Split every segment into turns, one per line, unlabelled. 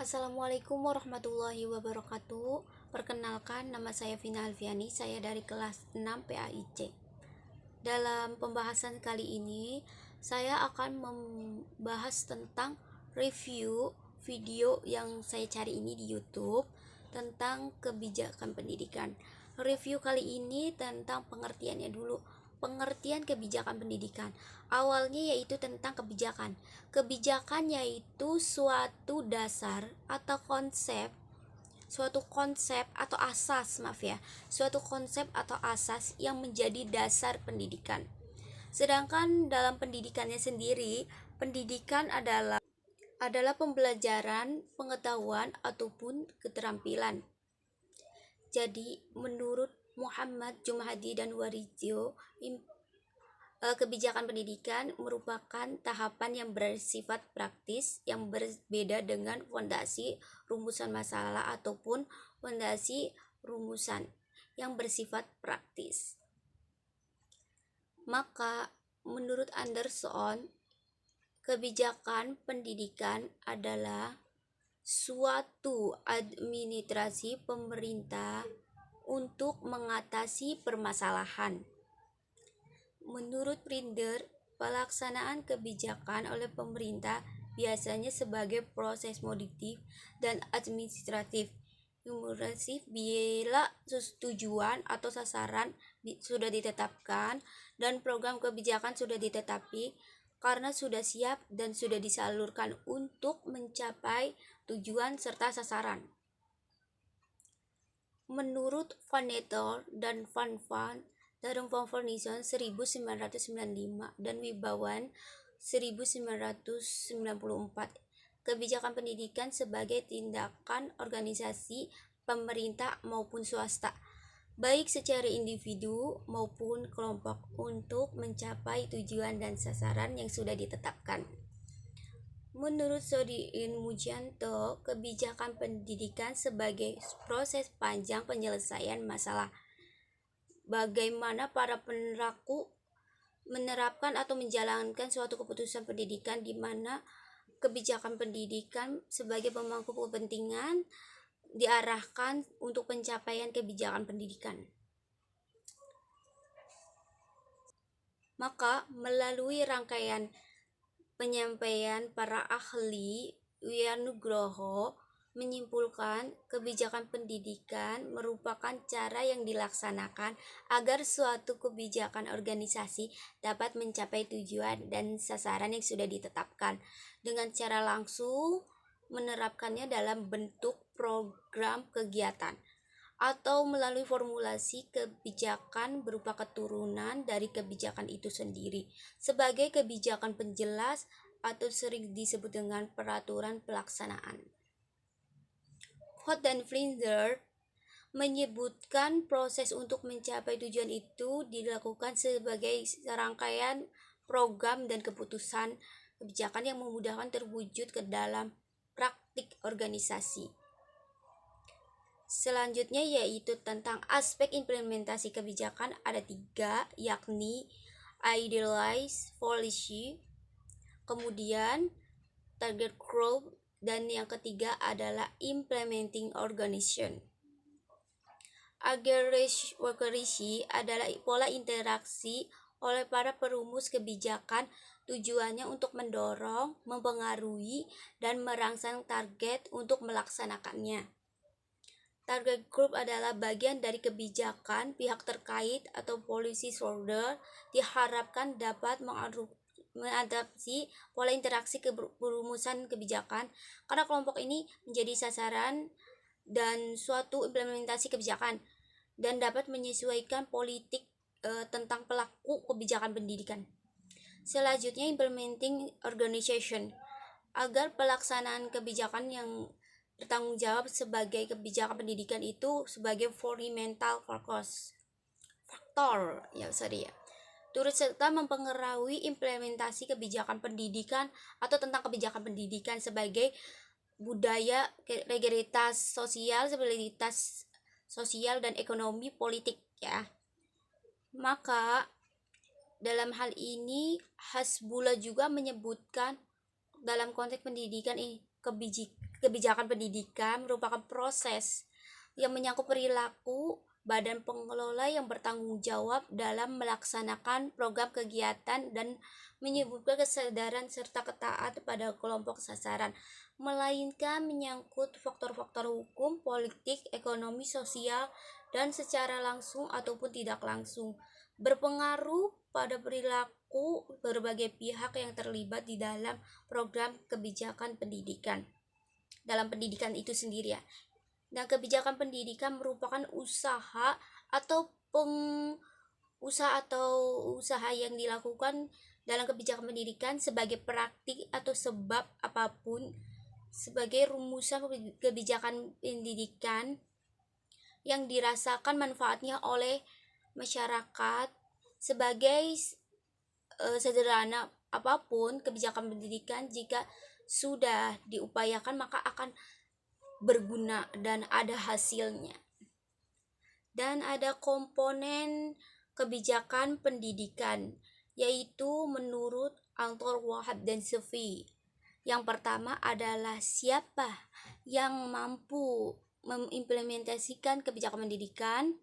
Assalamualaikum warahmatullahi wabarakatuh. Perkenalkan, nama saya Vina Alfiani, saya dari kelas 6 PAIC. Dalam pembahasan kali ini, saya akan membahas tentang review video yang saya cari ini di YouTube tentang kebijakan pendidikan. Review kali ini tentang pengertiannya dulu. Pengertian kebijakan pendidikan awalnya yaitu tentang kebijakan. Kebijakan yaitu suatu dasar atau konsep, suatu konsep atau asas yang menjadi dasar pendidikan. Sedangkan dalam pendidikannya sendiri, pendidikan adalah pembelajaran, pengetahuan ataupun keterampilan. Jadi menurut Muhammad Jumhadi dan Warizio, kebijakan pendidikan merupakan tahapan yang bersifat praktis yang berbeda dengan fondasi rumusan masalah ataupun fondasi rumusan yang bersifat praktis. Maka menurut Anderson, kebijakan pendidikan adalah suatu administrasi pemerintah untuk mengatasi permasalahan. Menurut Prinder, pelaksanaan kebijakan oleh pemerintah biasanya sebagai proses modifikatif dan administratif bila tujuan atau sasaran sudah ditetapkan dan program kebijakan sudah ditetapi karena sudah siap dan sudah disalurkan untuk mencapai tujuan serta sasaran. Menurut Van Etter dan Van dalam Convention 1995 dan Wibawan 1994, kebijakan pendidikan sebagai tindakan organisasi pemerintah maupun swasta, baik secara individu maupun kelompok untuk mencapai tujuan dan sasaran yang sudah ditetapkan. Menurut Sodiin Mujanto, kebijakan pendidikan sebagai proses panjang penyelesaian masalah bagaimana para peneraku menerapkan atau menjalankan suatu keputusan pendidikan di mana kebijakan pendidikan sebagai pemangku kepentingan diarahkan untuk pencapaian kebijakan pendidikan. Maka melalui rangkaian penyampaian para ahli, Wiyanugroho menyimpulkan kebijakan pendidikan merupakan cara yang dilaksanakan agar suatu kebijakan organisasi dapat mencapai tujuan dan sasaran yang sudah ditetapkan dengan cara langsung menerapkannya dalam bentuk program kegiatan atau melalui formulasi kebijakan berupa keturunan dari kebijakan itu sendiri sebagai kebijakan penjelas atau sering disebut dengan peraturan pelaksanaan. Holt dan Flinder menyebutkan proses untuk mencapai tujuan itu dilakukan sebagai serangkaian program dan keputusan kebijakan yang memudahkan terwujud ke dalam praktik organisasi. Selanjutnya yaitu tentang aspek implementasi kebijakan ada 3, yakni idealize policy, kemudian target group, dan yang ketiga adalah implementing organization. Agerisi adalah pola interaksi oleh para perumus kebijakan, tujuannya untuk mendorong, mempengaruhi, dan merangsang target untuk melaksanakannya. Target group adalah bagian dari kebijakan pihak terkait atau policy holder diharapkan dapat mengadaptasi pola interaksi perumusan kebijakan karena kelompok ini menjadi sasaran dan suatu implementasi kebijakan dan dapat menyesuaikan politik tentang pelaku kebijakan pendidikan. Selanjutnya implementing organization agar pelaksanaan kebijakan yang bertanggung jawab sebagai kebijakan pendidikan itu sebagai fundamental faktor turut serta mempengaruhi implementasi kebijakan pendidikan atau tentang kebijakan pendidikan sebagai budaya, legalitas sosial, stabilitas sosial dan ekonomi politik ya. Maka dalam hal ini Hasbullah juga menyebutkan dalam konteks pendidikan kebijakan pendidikan merupakan proses yang menyangkut perilaku badan pengelola yang bertanggung jawab dalam melaksanakan program kegiatan dan menyebutkan kesadaran serta ketaatan pada kelompok sasaran, melainkan menyangkut faktor-faktor hukum, politik, ekonomi, sosial, dan secara langsung ataupun tidak langsung berpengaruh pada perilaku berbagai pihak yang terlibat di dalam program kebijakan pendidikan. Dalam pendidikan itu sendiri ya. Nah, kebijakan pendidikan merupakan usaha atau usaha yang dilakukan dalam kebijakan pendidikan sebagai praktik atau sebab apapun sebagai rumusan kebijakan pendidikan yang dirasakan manfaatnya oleh masyarakat. Sebagai sederhana apapun kebijakan pendidikan, jika sudah diupayakan maka akan berguna dan ada hasilnya. Dan ada komponen kebijakan pendidikan, yaitu menurut Antor Wahab dan Sefi. Yang pertama adalah siapa yang mampu mengimplementasikan kebijakan pendidikan,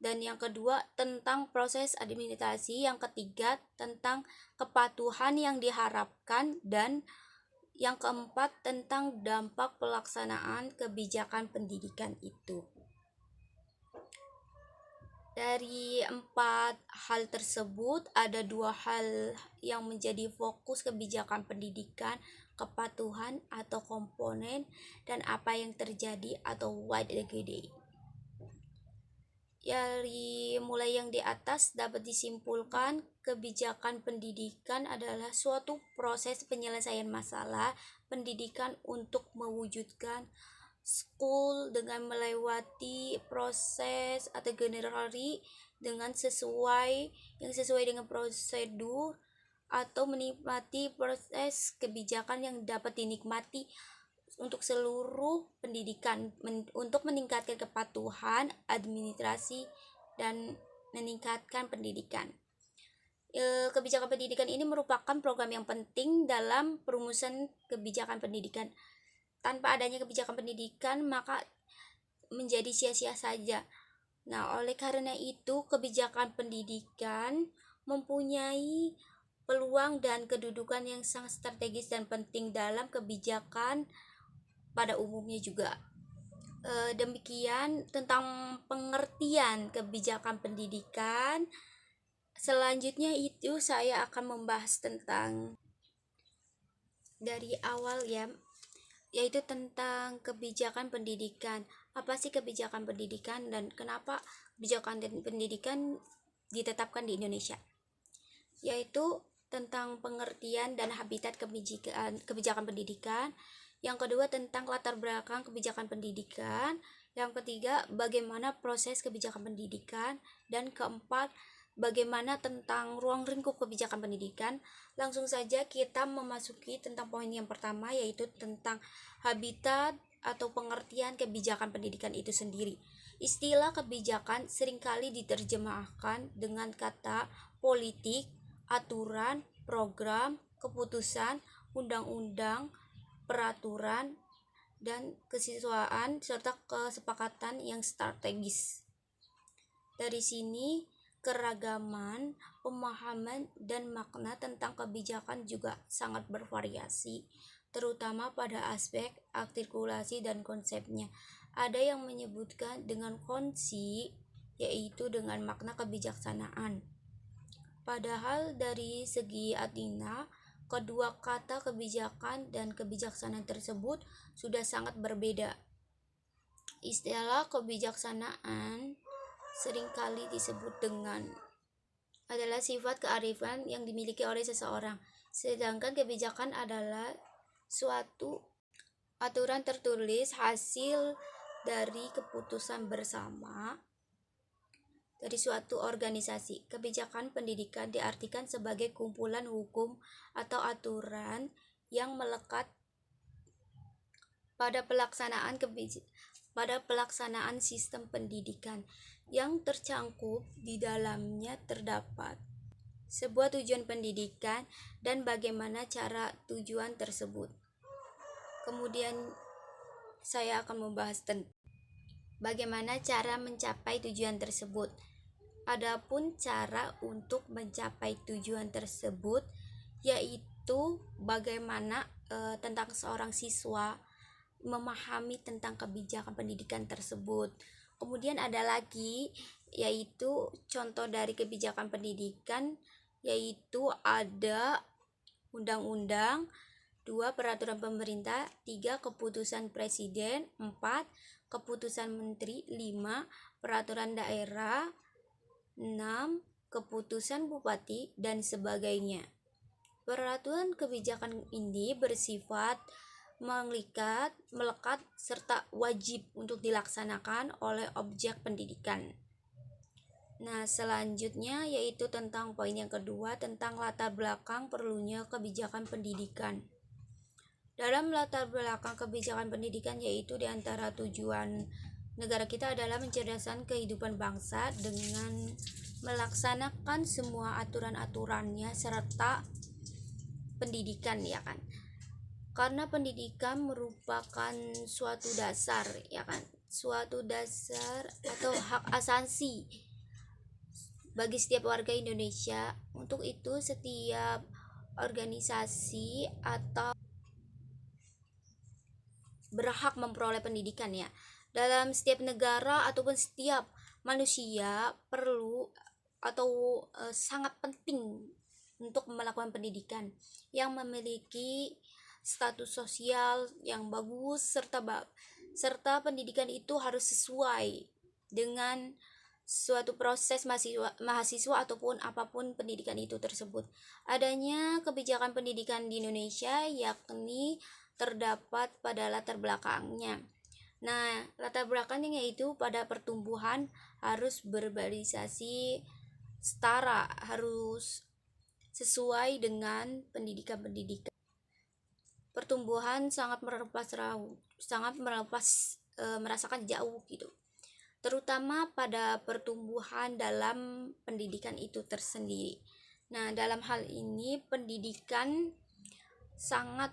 dan yang kedua tentang proses administrasi, yang ketiga tentang kepatuhan yang diharapkan, dan yang keempat tentang dampak pelaksanaan kebijakan pendidikan itu. Dari 4 hal tersebut, ada 2 hal yang menjadi fokus kebijakan pendidikan: kepatuhan atau komponen, dan apa yang terjadi atau what the. Dari mulai yang di atas dapat disimpulkan kebijakan pendidikan adalah suatu proses penyelesaian masalah pendidikan untuk mewujudkan school dengan melewati proses atau generasi dengan sesuai dengan prosedur, atau menikmati proses kebijakan yang dapat dinikmati untuk seluruh pendidikan untuk meningkatkan kepatuhan administrasi dan meningkatkan pendidikan. Kebijakan pendidikan ini merupakan program yang penting dalam perumusan kebijakan pendidikan. Tanpa adanya kebijakan pendidikan maka menjadi sia-sia saja. Nah, oleh karena itu kebijakan pendidikan mempunyai peluang dan kedudukan yang sangat strategis dan penting dalam kebijakan pada umumnya juga. Demikian tentang pengertian kebijakan pendidikan. Selanjutnya itu saya akan membahas tentang dari awal ya, yaitu tentang kebijakan pendidikan. Apa sih kebijakan pendidikan dan kenapa kebijakan pendidikan ditetapkan di Indonesia? Yaitu tentang pengertian dan habitat kebijakan pendidikan. Yang kedua tentang latar belakang kebijakan pendidikan. Yang ketiga bagaimana proses kebijakan pendidikan. Dan keempat bagaimana tentang ruang lingkup kebijakan pendidikan. Langsung saja kita memasuki tentang poin yang pertama, yaitu tentang habitat atau pengertian kebijakan pendidikan itu sendiri. Istilah kebijakan seringkali diterjemahkan dengan kata politik, aturan, program, keputusan, undang-undang, peraturan, dan kesiswaan serta kesepakatan yang strategis. Dari sini keragaman pemahaman dan makna tentang kebijakan juga sangat bervariasi, terutama pada aspek artikulasi dan konsepnya. Ada yang menyebutkan dengan konsi, yaitu dengan makna kebijaksanaan. Padahal dari segi artinya, kedua kata kebijakan dan kebijaksanaan tersebut sudah sangat berbeda. Istilah kebijaksanaan seringkali disebut dengan adalah sifat kearifan yang dimiliki oleh seseorang, sedangkan kebijakan adalah suatu aturan tertulis hasil dari keputusan bersama dari suatu organisasi. Kebijakan pendidikan diartikan sebagai kumpulan hukum atau aturan yang melekat pada pelaksanaan sistem pendidikan. Yang tercangkup di dalamnya terdapat sebuah tujuan pendidikan dan bagaimana cara tujuan tersebut. Kemudian saya akan membahas tentang bagaimana cara mencapai tujuan tersebut. Adapun cara untuk mencapai tujuan tersebut yaitu bagaimana tentang seorang siswa memahami tentang kebijakan pendidikan tersebut. Kemudian ada lagi yaitu contoh dari kebijakan pendidikan, yaitu ada undang-undang, 2 peraturan pemerintah, 3 keputusan presiden, 4 keputusan menteri, 5 peraturan daerah, 6 keputusan bupati, dan sebagainya. Peraturan kebijakan ini bersifat melekat, serta wajib untuk dilaksanakan oleh objek pendidikan. Nah, selanjutnya yaitu tentang poin yang kedua, tentang latar belakang perlunya kebijakan pendidikan. Dalam latar belakang kebijakan pendidikan yaitu diantara tujuan negara kita adalah mencerdaskan kehidupan bangsa dengan melaksanakan semua aturan-aturannya serta pendidikan, ya kan. Karena pendidikan merupakan suatu dasar, ya kan, suatu dasar atau hak asasi bagi setiap warga Indonesia. Untuk itu setiap organisasi atau berhak memperoleh pendidikan, ya. Dalam setiap negara ataupun setiap manusia perlu atau sangat penting untuk melakukan pendidikan yang memiliki status sosial yang bagus, serta pendidikan itu harus sesuai dengan suatu proses mahasiswa ataupun apapun pendidikan itu tersebut. Adanya kebijakan pendidikan di Indonesia yakni terdapat pada latar belakangnya. Nah, latar belakangnya yaitu pada pertumbuhan harus berbarisasi setara, harus sesuai dengan pendidikan. Pertumbuhan sangat merasakan jauh gitu, terutama pada pertumbuhan dalam pendidikan itu tersendiri. Nah, dalam hal ini pendidikan sangat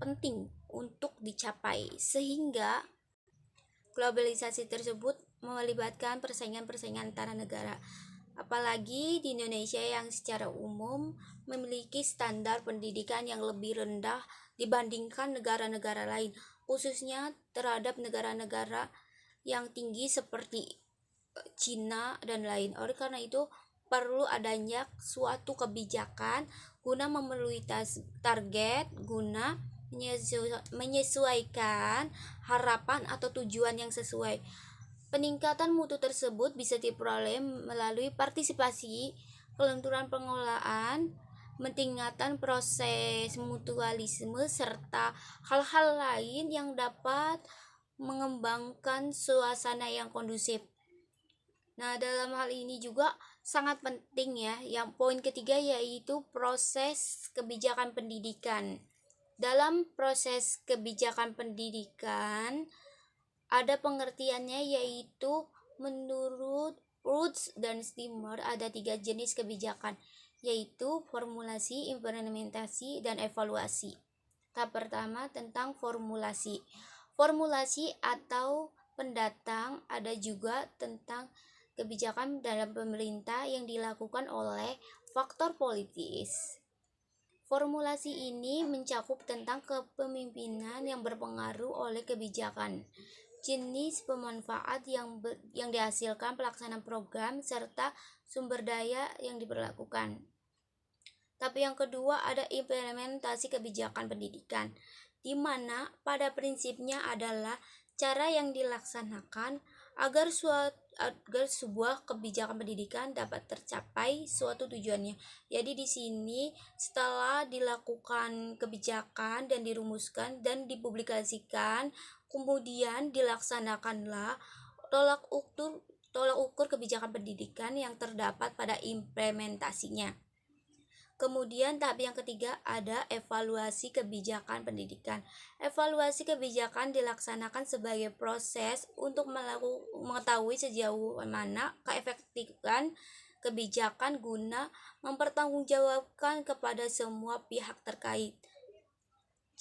penting untuk dicapai, sehingga globalisasi tersebut melibatkan persaingan antara negara, apalagi di Indonesia yang secara umum memiliki standar pendidikan yang lebih rendah dibandingkan negara-negara lain, khususnya terhadap negara-negara yang tinggi seperti Cina dan lain. Oleh karena itu perlu adanya suatu kebijakan guna memenuhi target, guna menyesuaikan harapan atau tujuan yang sesuai. Peningkatan mutu tersebut bisa diperoleh melalui partisipasi, kelenturan pengelolaan, peningkatan proses mutualisme, serta hal-hal lain yang dapat mengembangkan suasana yang kondusif. Nah, dalam hal ini juga sangat penting, ya, yang poin ketiga yaitu proses kebijakan pendidikan. Dalam proses kebijakan pendidikan ada pengertiannya, yaitu menurut Roots dan Steamer ada 3 jenis kebijakan, yaitu formulasi, implementasi, dan evaluasi. Tahap pertama tentang formulasi. Formulasi atau pendatang ada juga tentang kebijakan dalam pemerintah yang dilakukan oleh faktor politis. Formulasi ini mencakup tentang kepemimpinan yang berpengaruh oleh kebijakan, jenis pemanfaat yang dihasilkan pelaksanaan program, serta sumber daya yang diperlakukan. Tapi yang kedua ada implementasi kebijakan pendidikan, di mana pada prinsipnya adalah cara yang dilaksanakan agar sebuah kebijakan pendidikan dapat tercapai suatu tujuannya. Jadi di sini setelah dilakukan kebijakan dan dirumuskan dan dipublikasikan, kemudian dilaksanakanlah tolak ukur kebijakan pendidikan yang terdapat pada implementasinya. Kemudian tahap yang ketiga ada evaluasi kebijakan pendidikan. Evaluasi kebijakan dilaksanakan sebagai proses untuk mengetahui sejauh mana keefektifan kebijakan guna mempertanggungjawabkan kepada semua pihak terkait.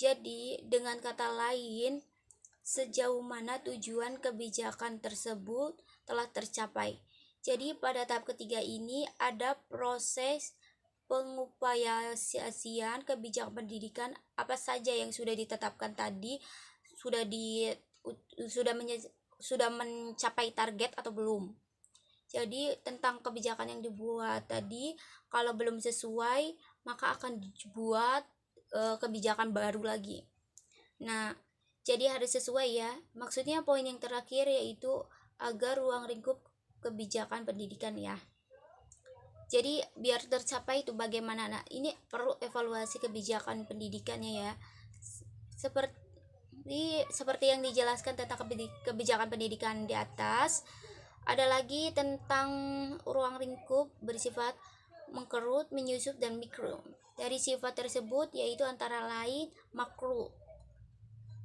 Jadi dengan kata lain, sejauh mana tujuan kebijakan tersebut telah tercapai. Jadi pada tahap ketiga ini ada proses pengupayaan kebijakan pendidikan apa saja yang sudah ditetapkan tadi, sudah mencapai target atau belum. Jadi tentang kebijakan yang dibuat tadi, kalau belum sesuai maka akan dibuat kebijakan baru lagi. Nah, jadi harus sesuai ya. Maksudnya poin yang terakhir yaitu agar ruang lingkup kebijakan pendidikan ya. Jadi biar tercapai itu bagaimana. Nah, ini perlu evaluasi kebijakan pendidikannya ya. Seperti yang dijelaskan tentang kebijakan pendidikan di atas. Ada lagi tentang ruang lingkup bersifat mengkerut, menyusup, dan mikro. Dari sifat tersebut yaitu antara lain makro.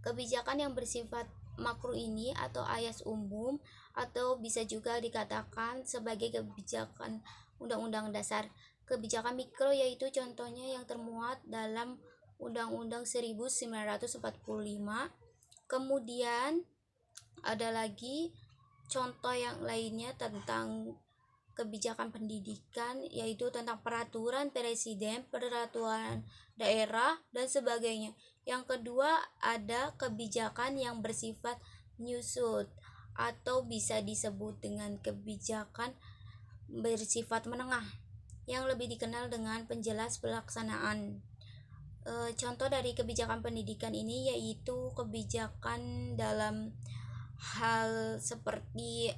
Kebijakan yang bersifat makro ini atau ayat umum atau bisa juga dikatakan sebagai kebijakan Undang-Undang Dasar. Kebijakan mikro yaitu contohnya yang termuat dalam Undang-Undang 1945. Kemudian ada lagi contoh yang lainnya tentang kebijakan pendidikan yaitu tentang peraturan presiden, peraturan daerah, dan sebagainya. Yang kedua ada kebijakan yang bersifat nyusut atau bisa disebut dengan kebijakan bersifat menengah yang lebih dikenal dengan penjelas pelaksanaan. Contoh dari kebijakan pendidikan ini yaitu kebijakan dalam hal seperti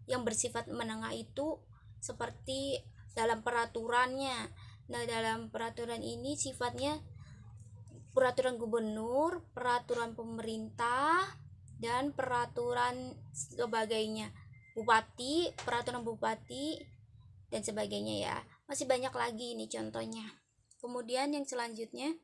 yang bersifat menengah itu seperti dalam peraturannya. Nah, dalam peraturan ini sifatnya peraturan gubernur, peraturan pemerintah, dan peraturan sebagainya. Bupati, peraturan bupati, dan sebagainya ya. Masih banyak lagi ini contohnya. Kemudian yang selanjutnya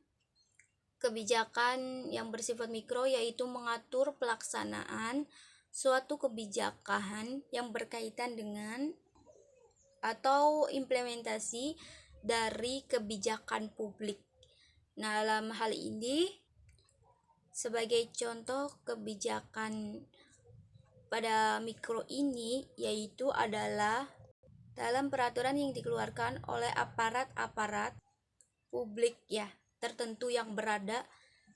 kebijakan yang bersifat mikro yaitu mengatur pelaksanaan suatu kebijakan yang berkaitan dengan atau implementasi dari kebijakan publik. Nah, dalam hal ini sebagai contoh kebijakan pada mikro ini yaitu adalah dalam peraturan yang dikeluarkan oleh aparat-aparat publik ya tertentu yang berada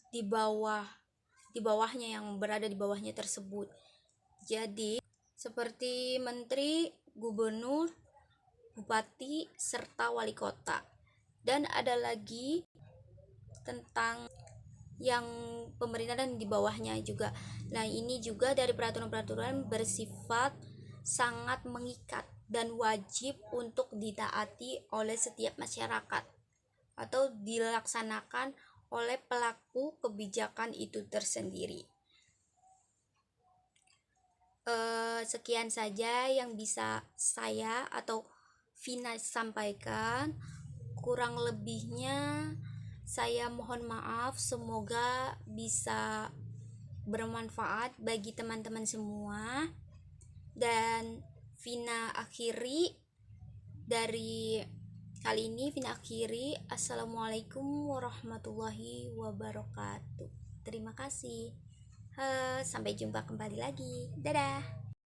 di bawahnya yang berada di bawahnya tersebut. Jadi seperti menteri, gubernur, bupati, serta wali kota. Dan ada lagi tentang yang pemerintah dan di bawahnya juga. Nah, ini juga dari peraturan-peraturan bersifat sangat mengikat dan wajib untuk ditaati oleh setiap masyarakat atau dilaksanakan oleh pelaku kebijakan itu tersendiri. Sekian saja yang bisa saya atau Vina sampaikan. Kurang lebihnya saya mohon maaf. Semoga bisa bermanfaat bagi teman-teman semua. Dan Vina akhiri dari kali ini. Assalamualaikum warahmatullahi wabarakatuh. Terima kasih. Sampai jumpa kembali lagi. Dadah.